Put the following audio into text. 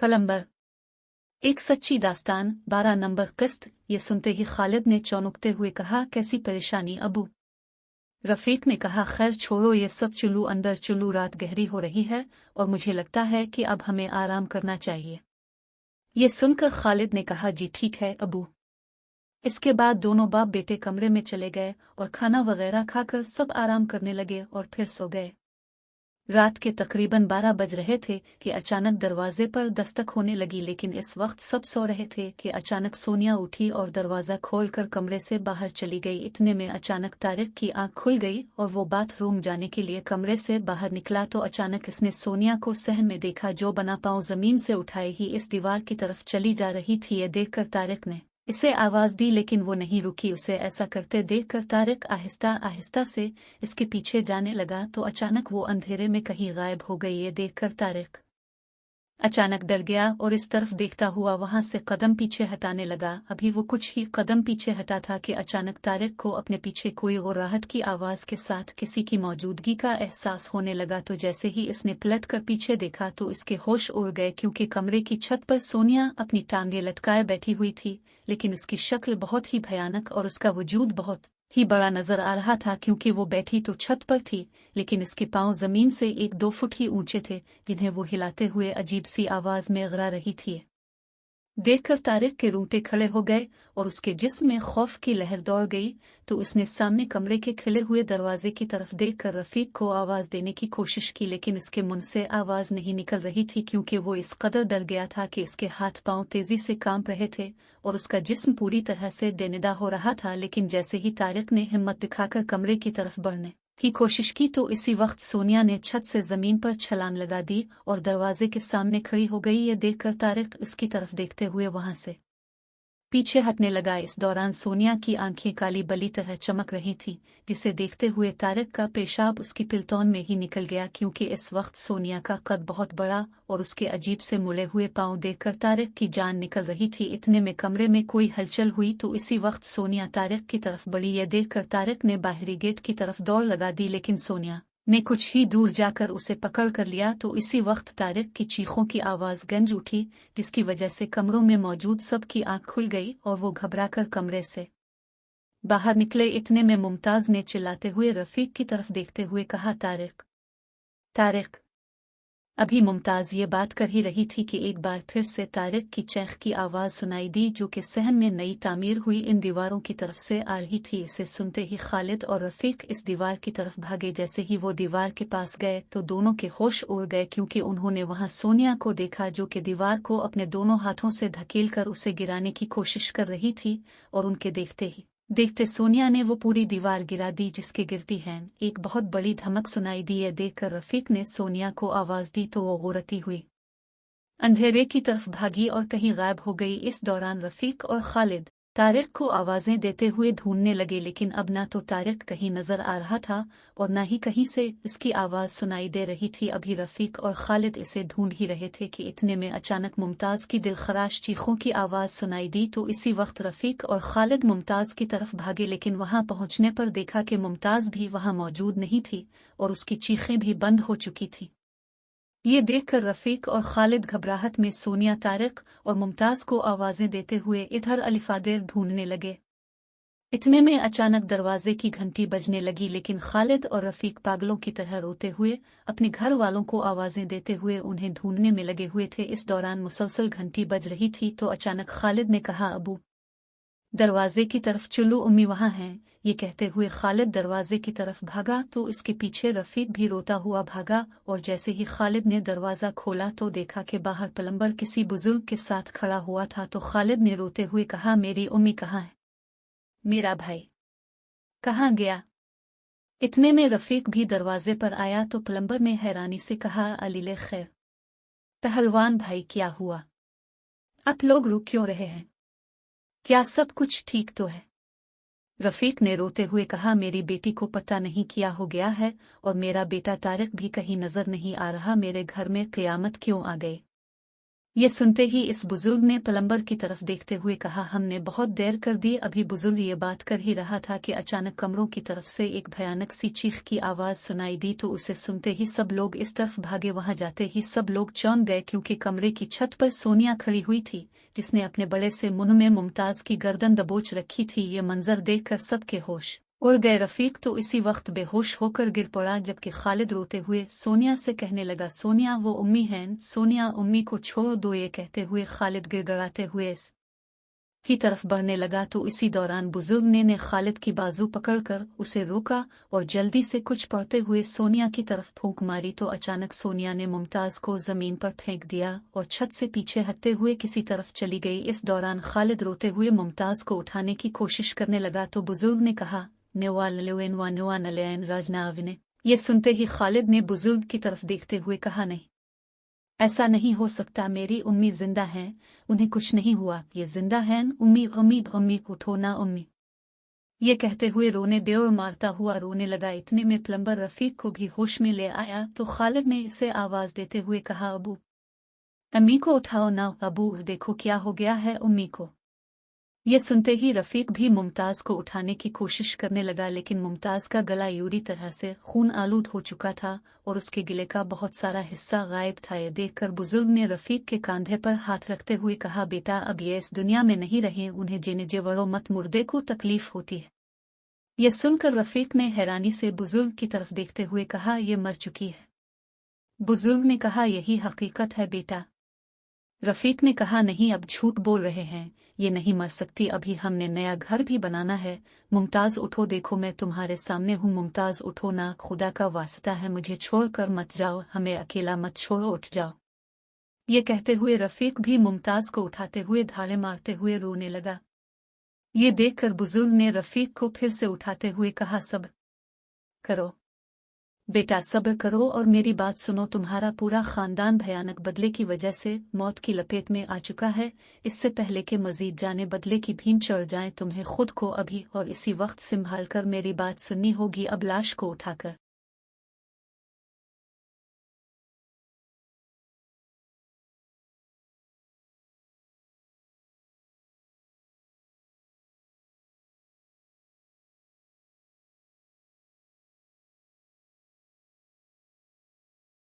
Plumber. एक सच्ची दास्तान 12 नंबर किस्त। ये सुनते ही खालिद ने चौंकते हुए कहा, कैसी परेशानी अबू? रफीक ने कहा, खैर छोड़ो ये सब, चुल्लू अंदर चुल्लू, रात गहरी हो रही है और मुझे लगता है कि अब हमें आराम करना चाहिए। ये सुनकर खालिद ने कहा, जी ठीक है अबू। इसके बाद दोनों बाप बेटे कमरे में चले गए और खाना वगैरह खाकर सब आराम करने लगे और फिर सो गए। रात के तकरीबन 12 बज रहे थे कि अचानक दरवाजे पर दस्तक होने लगी, लेकिन इस वक्त सब सो रहे थे कि अचानक सोनिया उठी और दरवाज़ा खोलकर कमरे से बाहर चली गई। इतने में अचानक तारिक की आंख खुल गई और वो बाथरूम जाने के लिए कमरे से बाहर निकला तो अचानक इसने सोनिया को सहन में देखा, जो बना पाँव जमीन से उठाए ही इस दीवार की तरफ चली जा रही थी। ये देखकर तारिक ने इसे आवाज दी, लेकिन वो नहीं रुकी। उसे ऐसा करते देखकर तारिक आहिस्ता आहिस्ता से इसके पीछे जाने लगा तो अचानक वो अंधेरे में कहीं गायब हो गई। ये देखकर तारिक अचानक डर गया और इस तरफ देखता हुआ वहां से कदम पीछे हटाने लगा। अभी वो कुछ ही कदम पीछे हटा था कि अचानक तारिक को अपने पीछे कोई गुर्राहट की आवाज के साथ किसी की मौजूदगी का एहसास होने लगा। तो जैसे ही इसने पलट कर पीछे देखा तो इसके होश उड़ गए, क्योंकि कमरे की छत पर सोनिया अपनी टांगें लटकाए बैठी हुई थी, लेकिन उसकी शक्ल बहुत ही भयानक और उसका वजूद बहुत ही बड़ा नजर आ रहा था, क्योंकि वो बैठी तो छत पर थी लेकिन इसके पांव जमीन से 1-2 फुट ही ऊंचे थे, जिन्हें वो हिलाते हुए अजीब सी आवाज में गरा रही थी। देखकर तारिक के रूंगटे खड़े हो गए और उसके जिस्म में खौफ की लहर दौड़ गई। तो उसने सामने कमरे के खिले हुए दरवाजे की तरफ देखकर रफीक को आवाज देने की कोशिश की, लेकिन इसके मुंह से आवाज नहीं निकल रही थी, क्योंकि वो इस कदर डर गया था कि इसके हाथ पांव तेजी से कांप रहे थे और उसका जिस्म पूरी तरह से डेनिदा हो रहा था। लेकिन जैसे ही तारिक ने हिम्मत दिखाकर कमरे की तरफ बढ़ने की कोशिश की तो इसी वक्त सोनिया ने छत से जमीन पर छलांग लगा दी और दरवाजे के सामने खड़ी हो गई। ये देखकर तारिक उसकी तरफ देखते हुए वहां से पीछे हटने लगा। इस दौरान सोनिया की आंखें काली बली तरह चमक रही थीं, जिसे देखते हुए तारिक का पेशाब उसकी पिलतौन में ही निकल गया, क्योंकि इस वक्त सोनिया का कद बहुत बड़ा और उसके अजीब से मुड़े हुए पांव देखकर तारिक की जान निकल रही थी। इतने में कमरे में कोई हलचल हुई तो इसी वक्त सोनिया तारिक की तरफ बढ़ी। यह देखकर तारिक ने बाहरी गेट की तरफ दौड़ लगा दी, लेकिन सोनिया ने कुछ ही दूर जाकर उसे पकड़ कर लिया। तो इसी वक्त तारिक की चीखों की आवाज गूंज उठी, जिसकी वजह से कमरों में मौजूद सब की आंख खुल गई और वो घबराकर कमरे से बाहर निकले। इतने में मुमताज ने चिल्लाते हुए रफीक की तरफ देखते हुए कहा, तारिक तारिक। अभी मुमताज ये बात कर ही रही थी कि एक बार फिर से तारिक की चैख की आवाज सुनाई दी, जो कि सहन में नई तामीर हुई इन दीवारों की तरफ से आ रही थी। इसे सुनते ही खालिद और रफीक इस दीवार की तरफ भागे। जैसे ही वो दीवार के पास गए तो दोनों के होश उड़ गए, क्योंकि उन्होंने वहां सोनिया को देखा, जो कि दीवार को अपने दोनों हाथों से धकेल कर उसे गिराने की कोशिश कर रही थी। और उनके देखते ही देखते सोनिया ने वो पूरी दीवार गिरा दी, जिसके गिरती हैं एक बहुत बड़ी धमक सुनाई दी। है देखकर रफीक ने सोनिया को आवाज दी तो वो गुर्रती हुई अंधेरे की तरफ भागी और कहीं गायब हो गई। इस दौरान रफीक और खालिद तारिक को आवाजें देते हुए ढूंढने लगे, लेकिन अब ना तो तारिक कहीं नजर आ रहा था और ना ही कहीं से इसकी आवाज सुनाई दे रही थी। अभी रफीक और खालिद इसे ढूंढ ही रहे थे कि इतने में अचानक मुमताज की दिलखराश चीखों की आवाज सुनाई दी। तो इसी वक्त रफीक और खालिद मुमताज की तरफ भागे, लेकिन वहां पहुंचने पर देखा कि मुमताज भी वहां मौजूद नहीं थी और उसकी चीखें भी बंद हो चुकी थी। ये देखकर रफीक और खालिद घबराहट में सोनिया, तारिक और मुमताज को आवाजें देते हुए इधर अलिफादेर ढूंढने लगे। इतने में अचानक दरवाजे की घंटी बजने लगी, लेकिन खालिद और रफीक पागलों की तरह रोते हुए अपने घर वालों को आवाजें देते हुए उन्हें ढूंढने में लगे हुए थे। इस दौरान मुसलसल घंटी बज रही थी तो अचानक खालिद ने कहा, अबू दरवाजे की तरफ चलो, उम्मी वहां हैं। ये कहते हुए खालिद दरवाजे की तरफ भागा तो इसके पीछे रफीक भी रोता हुआ भागा। और जैसे ही खालिद ने दरवाजा खोला तो देखा कि बाहर प्लम्बर किसी बुजुर्ग के साथ खड़ा हुआ था। तो खालिद ने रोते हुए कहा, मेरी उम्मी कहाँ है? मेरा भाई कहाँ गया? इतने में रफीक भी दरवाजे पर आया तो प्लम्बर ने हैरानी से कहा, अलीले खैर पहलवान भाई, क्या हुआ? आप लोग रुक क्यों रहे हैं? क्या सब कुछ ठीक तो है? रफीक ने रोते हुए कहा, मेरी बेटी को पता नहीं क्या हो गया है और मेरा बेटा तारिक भी कहीं नजर नहीं आ रहा। मेरे घर में क़यामत क्यों आ गई? ये सुनते ही इस बुजुर्ग ने प्लम्बर की तरफ देखते हुए कहा, हमने बहुत देर कर दी। अभी बुजुर्ग ये बात कर ही रहा था कि अचानक कमरों की तरफ से एक भयानक सी चीख की आवाज सुनाई दी। तो उसे सुनते ही सब लोग इस तरफ भागे। वहां जाते ही सब लोग चौंक गए, क्योंकि कमरे की छत पर सोनिया खड़ी हुई थी, जिसने अपने बड़े से मुंह में मुमताज की गर्दन दबोच रखी थी। ये मंजर देखकर सबके होश उड़ गए। रफीक तो इसी वक्त बेहोश होकर गिर पड़ा, जबकि खालिद रोते हुए सोनिया से कहने लगा, सोनिया वो उम्मी हैं, सोनिया उम्मी को छोड़ दो। ये कहते हुए खालिद गिड़गिड़ाते हुए की तरफ बढ़ने लगा। तो इसी दौरान बुजुर्ग ने खालिद की बाजू पकड़कर उसे रोका और जल्दी से कुछ पड़ते हुए सोनिया की तरफ फूंक मारी। तो अचानक सोनिया ने मुमताज को जमीन पर फेंक दिया और छत से पीछे हटते हुए किसी तरफ चली गई। इस दौरान खालिद रोते हुए मुमताज को उठाने की कोशिश करने लगा। तो बुजुर्ग ने कहा, राजनाविने। ये सुनते ही खालिद ने बुजुर्ग की तरफ देखते हुए कहा, नहीं, ऐसा नहीं हो सकता, मेरी उम्मी जिंदा हैं, उन्हें कुछ नहीं हुआ, ये जिंदा हैं। उम्मी उम्मी उम्मी उठो ना उम्मी। ये कहते हुए रोने बेओर मारता हुआ रोने लगा। इतने में प्लम्बर रफीक को भी होश में ले आया। तो खालिद ने इसे आवाज देते हुए कहा, अबू, अम्मी को उठाओ ना। अबू, देखो क्या हो गया है उम्मी को। ये सुनते ही रफीक भी मुमताज को उठाने की कोशिश करने लगा, लेकिन मुमताज का गला यूरी तरह से खून आलूद हो चुका था और उसके गले का बहुत सारा हिस्सा गायब था। ये देखकर बुजुर्ग ने रफीक के कंधे पर हाथ रखते हुए कहा, बेटा अब ये इस दुनिया में नहीं रहे, उन्हें जीने जेवड़ो मत, मुर्दे को तकलीफ होती है। ये सुनकर रफीक ने हैरानी से बुजुर्ग की तरफ देखते हुए कहा, ये मर चुकी है। बुजुर्ग ने कहा, यही हकीकत है बेटा। रफीक ने कहा, नहीं, अब झूठ बोल रहे हैं, ये नहीं मर सकती, अभी हमने नया घर भी बनाना है। मुमताज उठो, देखो मैं तुम्हारे सामने हूँ। मुमताज उठो ना, खुदा का वास्ता है, मुझे छोड़कर मत जाओ, हमें अकेला मत छोड़ो, उठ जाओ। ये कहते हुए रफीक भी मुमताज को उठाते हुए धाड़े मारते हुए रोने लगा। ये देखकर बुजुर्ग ने रफीक को फिर से उठाते हुए कहा, सब्र करो बेटा, सब्र करो और मेरी बात सुनो। तुम्हारा पूरा खानदान भयानक बदले की वजह से मौत की लपेट में आ चुका है। इससे पहले कि मजीद जाने बदले की भीन चढ़ जाए, तुम्हें खुद को अभी और इसी वक्त संभाल कर मेरी बात सुननी होगी। अब लाश को उठाकर